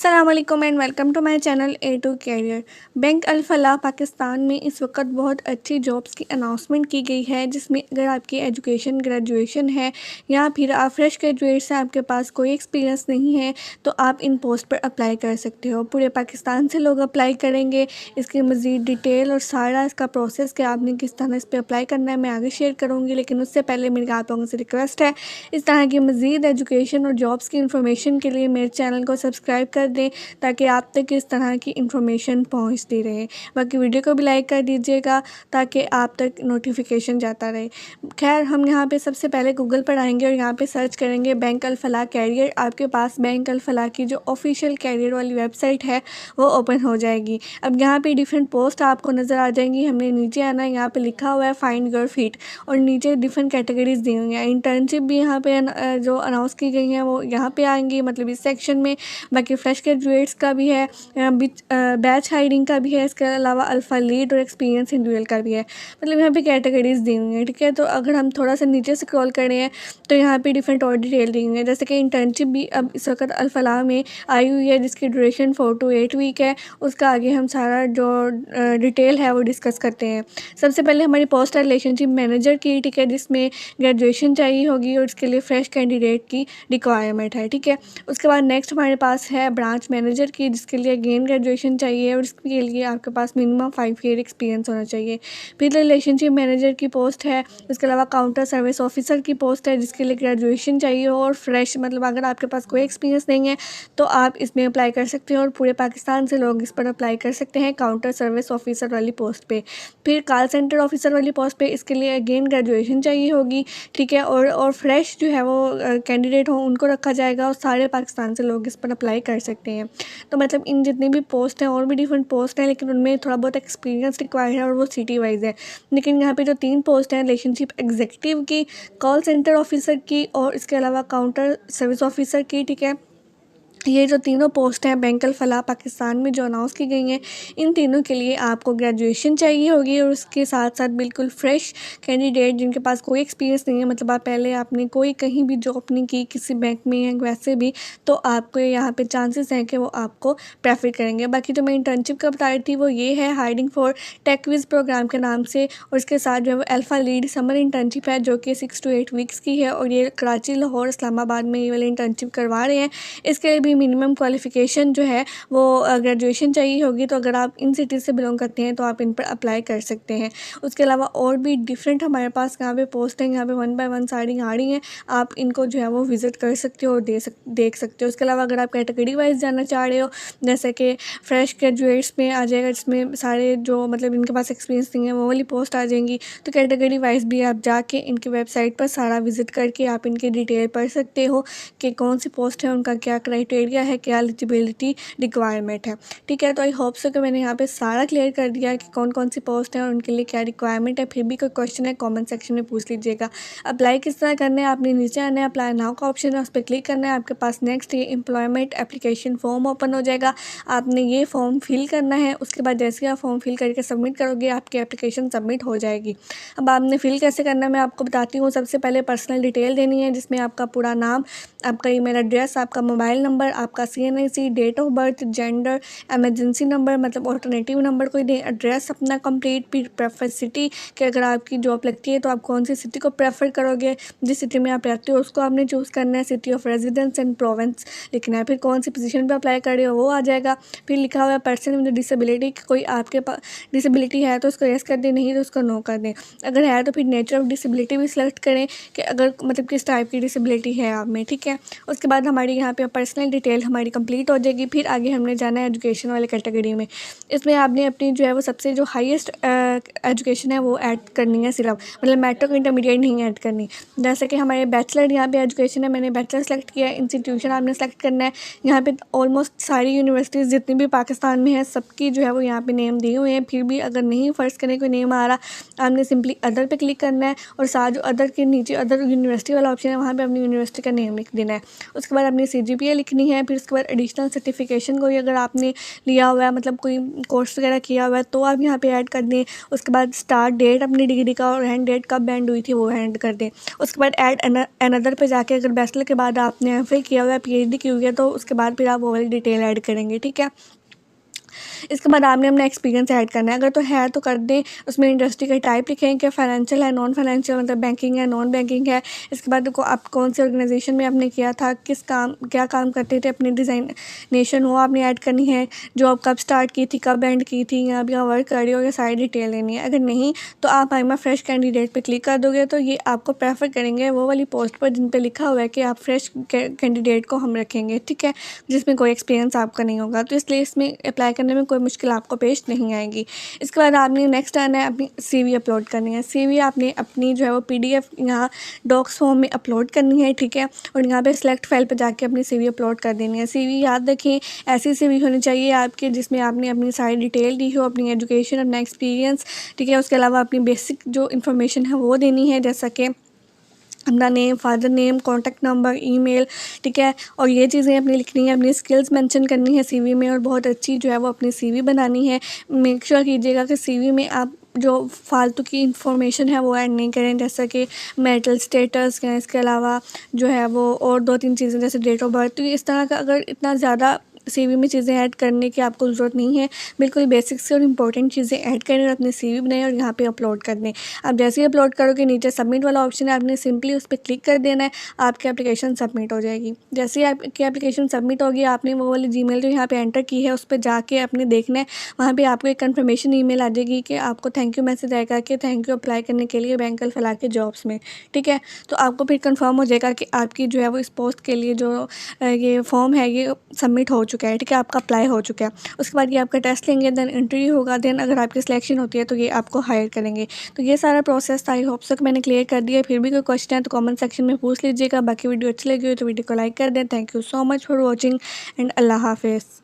अस्सलाम वालेकुम and welcome to my channel A to career. Bank Al Falah Pakistan में इस वक्त बहुत अच्छी जॉब्स की अनाउंसमेंट की गई है, जिसमें अगर आपकी एजुकेशन ग्रेजुएशन है या फिर आप फ्रेश ग्रेजुएट से आपके पास कोई एक्सपीरियंस नहीं है तो आप इन पोस्ट पर अप्लाई कर सकते हो। पूरे पाकिस्तान से लोग अप्लाई करेंगे। इसकी मज़ीद डिटेल और सारा इसका प्रोसेस कि आपने किस तरह इस पर अप्लाई करना है मैं आगे शेयर करूँगी, लेकिन उससे पहले मेरी आप लोगों से रिक्वेस्ट है, इस तरह की मज़ीद एजुकेशन और जॉब्स की इन्फॉर्मेशन के लिए मेरे चैनल को सब्सक्राइब कर दें ताकि आप तक इस तरह की इन्फॉर्मेशन पहुंचती रहे। बाकी वीडियो को भी लाइक कर दीजिएगा ताकि आप तक नोटिफिकेशन जाता रहे। खैर, हम यहाँ पे सबसे पहले गूगल पर आएंगे और यहाँ पे सर्च करेंगे बैंक अल फलाह कैरियर। आपके पास बैंक अल फलाह की जो ऑफिशियल कैरियर वाली वेबसाइट है वो ओपन हो जाएगी। अब यहाँ पे डिफरेंट पोस्ट आपको नज़र आ जाएंगी। हमने नीचे आना है, यहाँ पे लिखा हुआ है फाइंड योर फिट और नीचे डिफरेंट कैटेगरीज दी हुई हैं। इंटर्नशिप भी यहाँ पे जो अनाउंस की गई हैं वो यहाँ पे आएंगी, मतलब इस सेक्शन में। बाकी फ्रेश ग्रेजुएट्स का भी है, बैच हायरिंग का भी है, इसके अलावा अल्फ़ा लीड और एक्सपीरियंस इंडिविजुअल का भी है। मतलब यहाँ पे कैटेगरीज दी हुई हैं, ठीक है। तो अगर हम थोड़ा सा नीचे स्क्रॉल करें हैं तो यहाँ पे डिफरेंट और डिटेल दी हुई है, जैसे कि इंटर्नशिप भी अब इस वक्त अल फलाह में आई हुई है, जिसकी ड्यूरेशन 4 to 8 वीक है। उसका आगे हम सारा जो डिटेल है वो डिस्कस करते हैं। सबसे पहले हमारी पोस्ट है रिलेशनशिप मैनेजर की, ठीक है, जिसमें ग्रेजुएशन चाहिए होगी और इसके लिए फ्रेश कैंडिडेट की रिक्वायरमेंट है, ठीक है। उसके बाद नेक्स्ट हमारे पास है ब्रांच मैनेजर की, जिसके लिए अगेन ग्रेजुएशन चाहिए और इसके लिए आपके पास मिनिमम 5 ईयर एक्सपीरियंस होना चाहिए। फिर रिलेशनशिप मैनेजर की पोस्ट है। उसके अलावा काउंटर सर्विस ऑफिसर की पोस्ट है, जिसके लिए ग्रेजुएशन चाहिए और फ्रेश, मतलब अगर आपके पास कोई एक्सपीरियंस नहीं है तो आप इसमें अप्लाई कर सकते हो और पूरे पाकिस्तान से लोग इस पर अप्लाई कर सकते हैं काउंटर सर्विस ऑफिसर वाली पोस्ट पे। फिर कॉल सेंटर ऑफिसर वाली पोस्ट पे इसके लिए अगेन ग्रेजुएशन चाहिए होगी, ठीक है, और फ्रेश जो है वो कैंडिडेट हो उनको रखा जाएगा और सारे पाकिस्तान से लोग इस पर अप्लाई कर सकते हैं। तो मतलब इन जितनी भी पोस्ट हैं और भी डिफरेंट पोस्ट हैं, लेकिन उनमें थोड़ा बहुत एक्सपीरियंस रिक्वायर्ड है और वो सिटी वाइज है। लेकिन यहाँ पे जो 3 पोस्ट हैं रिलेशनशिप एग्जीक्यूटिव की, कॉल सेंटर ऑफिसर की और इसके अलावा काउंटर सर्विस ऑफिसर की, ठीक है, ये जो तीनों पोस्ट हैं बैंक अल फलाह पाकिस्तान में जो अनाउंस की गई हैं, इन तीनों के लिए आपको ग्रेजुएशन चाहिए होगी और उसके साथ साथ बिल्कुल फ्रेश कैंडिडेट जिनके पास कोई एक्सपीरियंस नहीं है, मतलब आप पहले आपने कोई कहीं भी जॉब नहीं की किसी बैंक में या वैसे भी, तो आपको यहाँ पे चांसेस हैं कि वो आपको प्रेफर करेंगे। बाकी जो मैं इंटर्नशिप का बता रही थी वो ये है हायरिंग फॉर टेकविज़ प्रोग्राम के नाम से, और इसके साथ जो है वो अल्फ़ा लीड समर इंटर्नशिप है जो कि 6 to 8 वीक्स की है और ये कराची, लाहौर, इस्लामाबाद में ये वाली इंटर्नशिप करवा रहे हैं। इसके लिए भी मिनिमम क्वालिफ़िकेशन जो है वो ग्रेजुएशन चाहिए होगी। तो अगर आप इन सिटीज़ से बिलोंग करते हैं तो आप इन पर अप्लाई कर सकते हैं। उसके अलावा और भी डिफरेंट हमारे पास यहाँ पे पोस्ट हैं, यहाँ पे 1 by 1 सारी आ रही हैं, आप इनको जो है वो विज़िट कर सकते हो और देख सकते हो। उसके अलावा अगर आप कैटेगरी वाइज जाना चाह रहे हो, जैसे कि फ्रेश ग्रेजुएट्स में आ जाएगा, जिसमें सारे जो मतलब इनके पास एक्सपीरियंस नहीं है वो वाली पोस्ट आ जाएंगी। तो कैटेगरी वाइज भी आप जाके इनकी वेबसाइट पर सारा विज़िट करके आप इनकी डिटेल पढ़ सकते हो कि कौन सी पोस्ट है, उनका क्या क्राइटेरिया है, क्या एलिजिबिलिटी रिक्वायरमेंट है, ठीक है। तो आई होप सो कि मैंने यहाँ पे सारा क्लियर कर दिया कि कौन कौन सी पोस्ट है और उनके लिए क्या रिक्वायरमेंट है। फिर भी कोई क्वेश्चन है कमेंट सेक्शन में पूछ लीजिएगा। अप्लाई किस तरह करना है, आपने नीचे आना है, अप्लाई नाउ का ऑप्शन है, उस पर क्लिक करना है। आपके पास नेक्स्ट ये एम्प्लॉयमेंट एप्लीकेशन फॉर्म ओपन हो जाएगा। आपने ये फॉर्म फिल करना है। उसके बाद जैसे आप फॉर्म फिल करके सबमिट करोगे आपकी एप्लीकेशन सबमिट हो जाएगी। अब आपने फिल कैसे करना है मैं आपको बताती हूँ। सबसे पहले पर्सनल डिटेल देनी है, जिसमें आपका पूरा नाम, आपका ईमेल एड्रेस, आपका मोबाइल नंबर, आपका CNIC, date of birth, gender, emergency number मतलब ऑल्टरनेटिव नंबर कोई दें, एड्रेस अपना कंप्लीट, फिर प्रेफर सिटी कि अगर आपकी जॉब लगती है तो आप कौन सी सिटी को प्रेफर करोगे, जिस सिटी में आप रहते हो उसको आपने चूज़ करना है। City of residence and province लिखना है। फिर कौन सी पोजीशन पे अप्लाई कर रहे हो वो आ जाएगा। फिर लिखा हुआ है पर्सन विद डिसेबिलिटी, कोई आपके पास डिसेबिलिटी है तो उसको यस कर दें, नहीं तो उसको नो कर दें। अगर है तो फिर नेचर ऑफ डिसेबिलिटी भी सिलेक्ट करें कि अगर मतलब किस टाइप की डिसेबिलिटी है आप में, ठीक है। उसके बाद हमारी यहाँ पे पर्सनल डिटेल हमारी कंप्लीट हो जाएगी। फिर आगे हमने जाना है एजुकेशन वाले कैटेगरी में। इसमें आपने अपनी जो है वो सबसे जो हाईएस्ट एजुकेशन है वो ऐड करनी है सिर्फ, मतलब मैट्रिक इंटरमीडिएट नहीं ऐड करनी। जैसे कि हमारे बैचलर यहाँ पे एजुकेशन है, मैंने बैचलर सेलेक्ट किया है। इंस्टीट्यूशन आपने सेलेक्ट करना है। यहाँ पे ऑलमोस्ट सारी यूनिवर्सिटीज़ जितनी भी पाकिस्तान में है सबकी जो है वो यहाँ पे नेम दिए हुए हैं। फिर भी अगर नहीं फ़र्ज़ करें कोई नेम आ रहा, आपने सिंपली अदर पे क्लिक करना है और साथ जो अदर के नीचे अदर यूनिवर्सिटी वाला ऑप्शन है वहाँ पे अपनी यूनिवर्सिटी का नेम लिख देना है। उसके बाद अपनी CGPA लिखनी करनी है। फिर उसके बाद एडिशनल सर्टिफिकेशन कोई अगर आपने लिया हुआ है, मतलब कोई कोर्स वगैरह किया हुआ है, तो आप यहाँ पे ऐड कर दें। उसके बाद स्टार्ट डेट अपनी डिग्री का और एंड डेट कब एंड हुई थी वो ऐड कर दें। उसके बाद ऐड अनदर पे जाके अगर बैचलर के बाद आपने एमफिल किया हुआ है, पीएचडी की हुई है, तो उसके बाद फिर आप वो वाली डिटेल ऐड करेंगे, ठीक है। इसके बाद आपने अपना एक्सपीरियंस ऐड करना है, अगर तो है तो कर दें। उसमें इंडस्ट्री का टाइप लिखें कि फाइनेंशियल है, नॉन फाइनेंशियल, मतलब बैंकिंग है, नॉन बैंकिंग है। इसके बाद आप कौन से ऑर्गेनाइजेशन में आपने किया था, क्या काम करते थे, अपनी डिज़ाइनेशन वो आपने ऐड करनी है। जॉब कब स्टार्ट की थी, कब एंड की थी, या अभी वर्क कर रही हो, ये सारी डिटेल लेनी है। अगर नहीं तो आप आई एम फ्रेश कैंडिडेट पे क्लिक कर दोगे तो ये आपको प्रेफर करेंगे वो वाली पोस्ट पर जिन पे लिखा हुआ है कि आप फ्रेश कैंडिडेट को हम रखेंगे, ठीक है, जिसमें कोई एक्सपीरियंस आपका नहीं होगा। तो इसलिए इसमें अप्लाई करने में कोई मुश्किल आपको पेश नहीं आएगी। इसके बाद आपने नेक्स्ट आना है अपनी सीवी अपलोड करनी है। सीवी आपने अपनी जो है वो पीडीएफ यहाँ डॉक्स फॉर्म में अपलोड करनी है, ठीक है, और यहाँ पे सिलेक्ट फाइल पे जाके अपनी सीवी अपलोड कर देनी है। सीवी याद रखें ऐसी सीवी होनी चाहिए आपके जिसमें आपने अपनी सारी डिटेल दी हो, अपनी एजुकेशन, अपना एक्सपीरियंस, ठीक है। उसके अलावा अपनी बेसिक जो इन्फॉर्मेशन है वो देनी है, जैसा कि अपना name, father name, contact number, email, ठीक है, और ये चीज़ें अपनी लिखनी है। अपनी स्किल्स मेंशन करनी है सीवी में और बहुत अच्छी जो है वो अपनी सीवी बनानी है। मेक श्योर कीजिएगा कि सीवी में आप जो फालतू की इंफॉर्मेशन है वो ऐड नहीं करें, जैसा कि मैरिटल स्टेटस है, इसके अलावा जो है वो और 2-3 चीज़ें जैसे डेट ऑफ बर्थ। तो इस तरह का अगर इतना ज़्यादा सीवी में चीज़ें ऐड करने की आपको ज़रूरत नहीं है। बिल्कुल बेसिक से और इम्पोर्टेंट चीज़ें ऐड करें और अपनी सीवी बनाएं और यहाँ पे अपलोड कर दें। आप जैसे ही अपलोड करोगे नीचे सबमिट वाला ऑप्शन है, आपने सिंपली उस पर क्लिक कर देना है, आपकी एप्लीकेशन सबमिट हो जाएगी। जैसे ही आपकी एप्लीकेशन सबमिट होगी, आपने वो वाली जीमेल जो यहाँ पे एंटर की है उस पर जाके आपने देखना है, वहाँ पर आपको एक कन्फर्मेशन ईमेल आ जाएगी कि आपको थैंक यू मैसेज आएगा कि थैंक यू अप्लाई करने के लिए बैंक अल्फलाह के जॉब्स में, ठीक है। तो आपको फिर कन्फर्म हो जाएगा कि आपकी जो है वो इस पोस्ट के लिए जो ये फॉर्म है ये सबमिट हो चुका है, ठीक है, आपका अप्लाई हो चुका है। उसके बाद ये आपका टेस्ट लेंगे, देन इंटरव्यू होगा, देन अगर आपकी सिलेक्शन होती है तो ये आपको हायर करेंगे। तो ये सारा प्रोसेस था। आई होप सो कि मैंने क्लियर कर दिया। फिर भी कोई क्वेश्चन है तो कमेंट सेक्शन में पूछ लीजिएगा। बाकी वीडियो अच्छी लगी हो तो वीडियो को लाइक कर दें। Thank you so much for watching and अल्लाह हाफिज़।